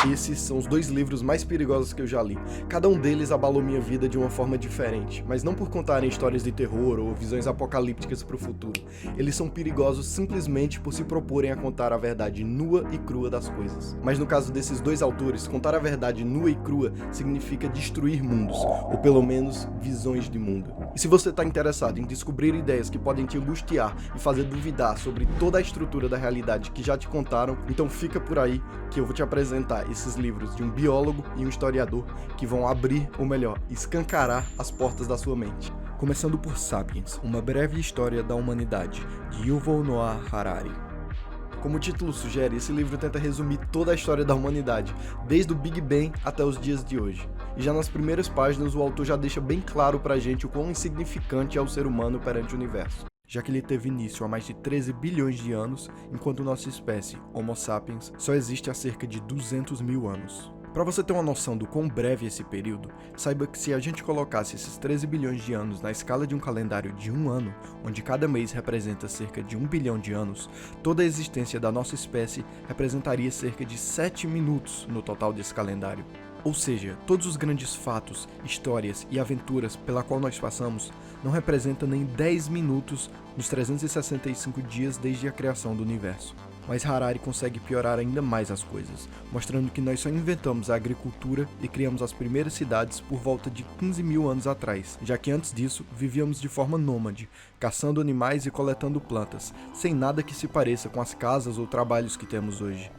Esses são os 2 livros mais perigosos que eu já li. Cada um deles abalou minha vida de uma forma diferente, mas não por contarem histórias de terror ou visões apocalípticas para o futuro. Eles são perigosos simplesmente por se proporem a contar a verdade nua e crua das coisas. Mas no caso desses 2 autores, contar a verdade nua e crua significa destruir mundos, ou pelo menos visões de mundo. E se você está interessado em descobrir ideias que podem te angustiar e fazer duvidar sobre toda a estrutura da realidade que já te contaram, então fica por aí que eu vou te apresentar esses livros de um biólogo e um historiador que vão abrir, ou melhor, escancarar as portas da sua mente. Começando por Sapiens, uma breve história da humanidade, de Yuval Noah Harari. Como o título sugere, esse livro tenta resumir toda a história da humanidade, desde o Big Bang até os dias de hoje. E já nas primeiras páginas o autor já deixa bem claro pra gente o quão insignificante é o ser humano perante o universo, já que ele teve início há mais de 13 bilhões de anos, enquanto nossa espécie, Homo sapiens, só existe há cerca de 200 mil anos. Para você ter uma noção do quão breve é esse período, saiba que se a gente colocasse esses 13 bilhões de anos na escala de um calendário de um ano, onde cada mês representa cerca de 1 bilhão de anos, toda a existência da nossa espécie representaria cerca de 7 minutos no total desse calendário. Ou seja, todos os grandes fatos, histórias e aventuras pela qual nós passamos não representam nem 10 minutos nos 365 dias desde a criação do universo. Mas Harari consegue piorar ainda mais as coisas, mostrando que nós só inventamos a agricultura e criamos as primeiras cidades por volta de 15 mil anos atrás, já que antes disso vivíamos de forma nômade, caçando animais e coletando plantas, sem nada que se pareça com as casas ou trabalhos que temos hoje.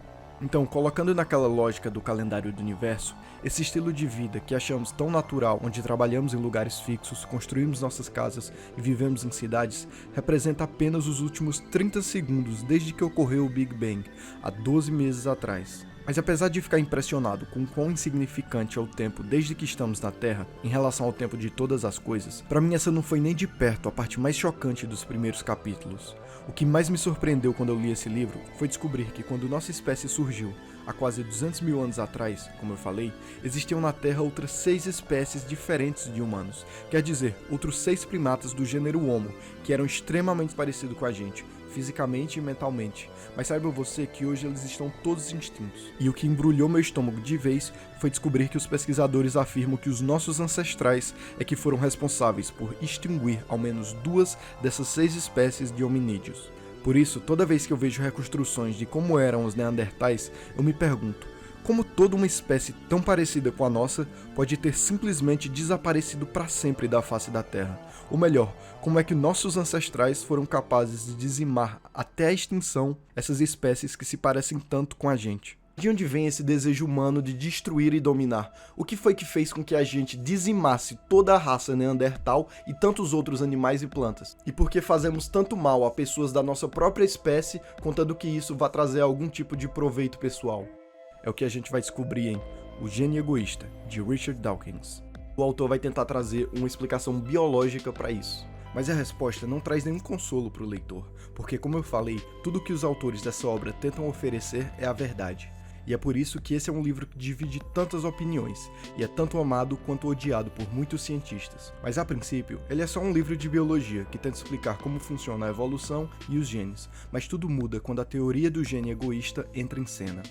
Então, colocando naquela lógica do calendário do universo, esse estilo de vida que achamos tão natural, onde trabalhamos em lugares fixos, construímos nossas casas e vivemos em cidades, representa apenas os últimos 30 segundos desde que ocorreu o Big Bang, há 12 meses atrás. Mas apesar de ficar impressionado com o quão insignificante é o tempo desde que estamos na Terra, em relação ao tempo de todas as coisas, para mim essa não foi nem de perto a parte mais chocante dos primeiros capítulos. O que mais me surpreendeu quando eu li esse livro foi descobrir que quando nossa espécie surgiu, há quase 200 mil anos atrás, como eu falei, existiam na Terra outras 6 espécies diferentes de humanos, quer dizer, outros 6 primatas do gênero Homo, que eram extremamente parecidos com a gente, fisicamente e mentalmente, mas saiba você que hoje eles estão todos extintos. E o que embrulhou meu estômago de vez foi descobrir que os pesquisadores afirmam que os nossos ancestrais é que foram responsáveis por extinguir ao menos 2 dessas 6 espécies de hominídeos. Por isso, toda vez que eu vejo reconstruções de como eram os neandertais, eu me pergunto, como toda uma espécie tão parecida com a nossa pode ter simplesmente desaparecido para sempre da face da Terra? Ou melhor, como é que nossos ancestrais foram capazes de dizimar até a extinção essas espécies que se parecem tanto com a gente? De onde vem esse desejo humano de destruir e dominar? O que foi que fez com que a gente dizimasse toda a raça neandertal e tantos outros animais e plantas? E por que fazemos tanto mal a pessoas da nossa própria espécie, contando que isso vá trazer algum tipo de proveito pessoal? É o que a gente vai descobrir em O Gênio Egoísta, de Richard Dawkins. O autor vai tentar trazer uma explicação biológica para isso. Mas a resposta não traz nenhum consolo para o leitor, porque, como eu falei, tudo que os autores dessa obra tentam oferecer é a verdade. E é por isso que esse é um livro que divide tantas opiniões, e é tanto amado quanto odiado por muitos cientistas. Mas a princípio, ele é só um livro de biologia que tenta explicar como funciona a evolução e os genes, mas tudo muda quando a teoria do gene egoísta entra em cena.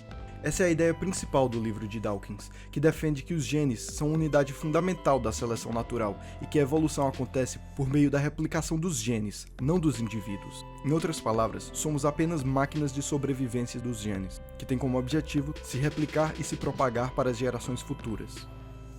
Essa é a ideia principal do livro de Dawkins, que defende que os genes são uma unidade fundamental da seleção natural e que a evolução acontece por meio da replicação dos genes, não dos indivíduos. Em outras palavras, somos apenas máquinas de sobrevivência dos genes, que têm como objetivo se replicar e se propagar para as gerações futuras.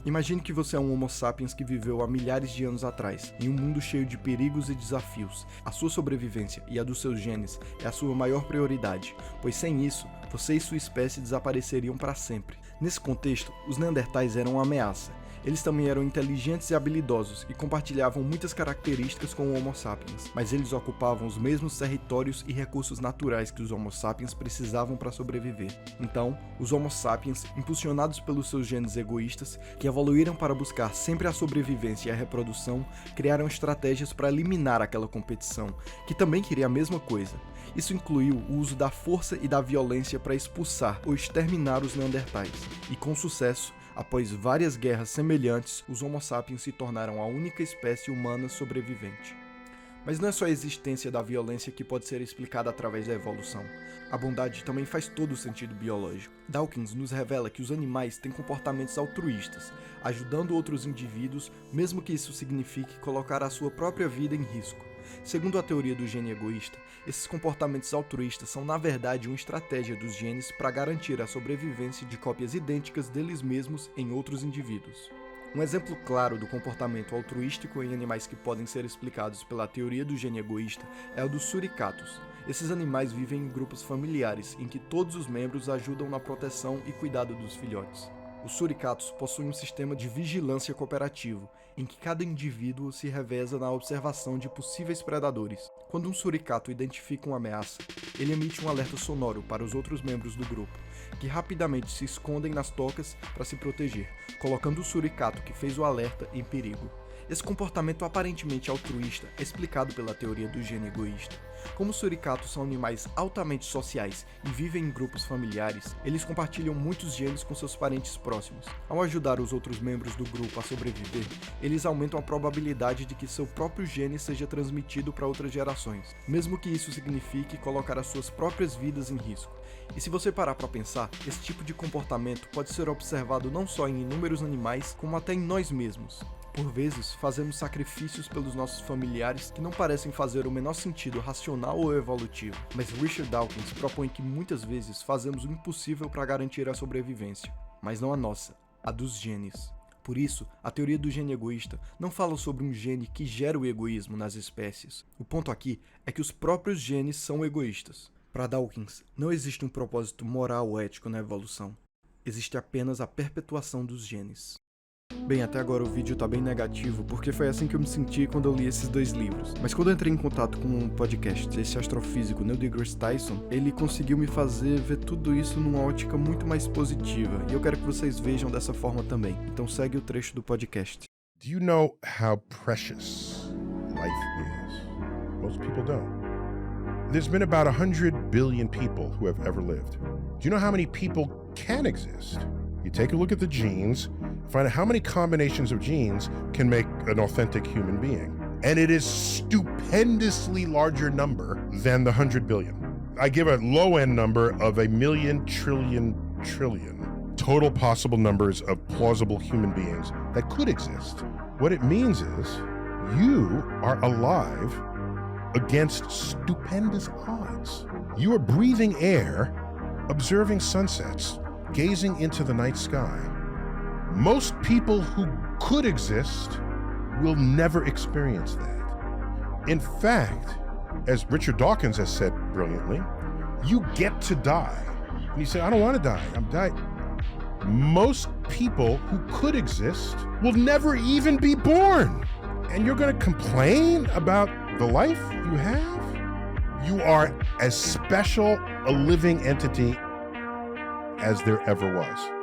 Imagine que você é um Homo sapiens que viveu há milhares de anos atrás, em um mundo cheio de perigos e desafios. A sua sobrevivência e a dos seus genes é a sua maior prioridade, pois sem isso, você e sua espécie desapareceriam para sempre. Nesse contexto, os neandertais eram uma ameaça. Eles também eram inteligentes e habilidosos e compartilhavam muitas características com o Homo sapiens, mas eles ocupavam os mesmos territórios e recursos naturais que os Homo sapiens precisavam para sobreviver. Então, os Homo sapiens, impulsionados pelos seus genes egoístas, que evoluíram para buscar sempre a sobrevivência e a reprodução, criaram estratégias para eliminar aquela competição, que também queria a mesma coisa. Isso incluiu o uso da força e da violência para expulsar ou exterminar os neandertais, e com sucesso, após várias guerras semelhantes, os Homo sapiens se tornaram a única espécie humana sobrevivente. Mas não é só a existência da violência que pode ser explicada através da evolução. A bondade também faz todo o sentido biológico. Dawkins nos revela que os animais têm comportamentos altruístas, ajudando outros indivíduos, mesmo que isso signifique colocar a sua própria vida em risco. Segundo a teoria do gene egoísta, esses comportamentos altruístas são na verdade uma estratégia dos genes para garantir a sobrevivência de cópias idênticas deles mesmos em outros indivíduos. Um exemplo claro do comportamento altruístico em animais que podem ser explicados pela teoria do gene egoísta é o dos suricatos. Esses animais vivem em grupos familiares, em que todos os membros ajudam na proteção e cuidado dos filhotes. Os suricatos possuem um sistema de vigilância cooperativo, em que cada indivíduo se reveza na observação de possíveis predadores. Quando um suricato identifica uma ameaça, ele emite um alerta sonoro para os outros membros do grupo, que rapidamente se escondem nas tocas para se proteger, colocando o suricato que fez o alerta em perigo. Esse comportamento aparentemente altruísta é explicado pela teoria do gene egoísta. Como os suricatos são animais altamente sociais e vivem em grupos familiares, eles compartilham muitos genes com seus parentes próximos. Ao ajudar os outros membros do grupo a sobreviver, eles aumentam a probabilidade de que seu próprio gene seja transmitido para outras gerações, mesmo que isso signifique colocar as suas próprias vidas em risco. E se você parar para pensar, esse tipo de comportamento pode ser observado não só em inúmeros animais, como até em nós mesmos. Por vezes, fazemos sacrifícios pelos nossos familiares que não parecem fazer o menor sentido racional ou evolutivo, mas Richard Dawkins propõe que muitas vezes fazemos o impossível para garantir a sobrevivência, mas não a nossa, a dos genes. Por isso, a teoria do gene egoísta não fala sobre um gene que gera o egoísmo nas espécies. O ponto aqui é que os próprios genes são egoístas. Para Dawkins, não existe um propósito moral ou ético na evolução. Existe apenas a perpetuação dos genes. Bem, até agora o vídeo tá bem negativo, porque foi assim que eu me senti quando eu li esses dois livros. Mas quando eu entrei em contato com um podcast, esse astrofísico Neil deGrasse Tyson, ele conseguiu me fazer ver tudo isso numa ótica muito mais positiva, e eu quero que vocês vejam dessa forma também. Então segue o trecho do podcast. Do you know how precious life is? Most people don't. There's been about 100 billion people who have ever lived. Do you know how many people can exist? You take a look at the genes, find out how many combinations of genes can make an authentic human being. And it is stupendously larger number than the 100 billion. I give a low-end number of 1,000,000 trillion total possible numbers of plausible human beings that could exist. What it means is you are alive against stupendous odds. You are breathing air, observing sunsets, gazing into the night sky. Most people who could exist will never experience that. In fact, as Richard Dawkins has said brilliantly, you get to die. And you say, I don't want to die, I'm dying. Most people who could exist will never even be born. And you're going to complain about the life you have? You are as special a living entity as there ever was.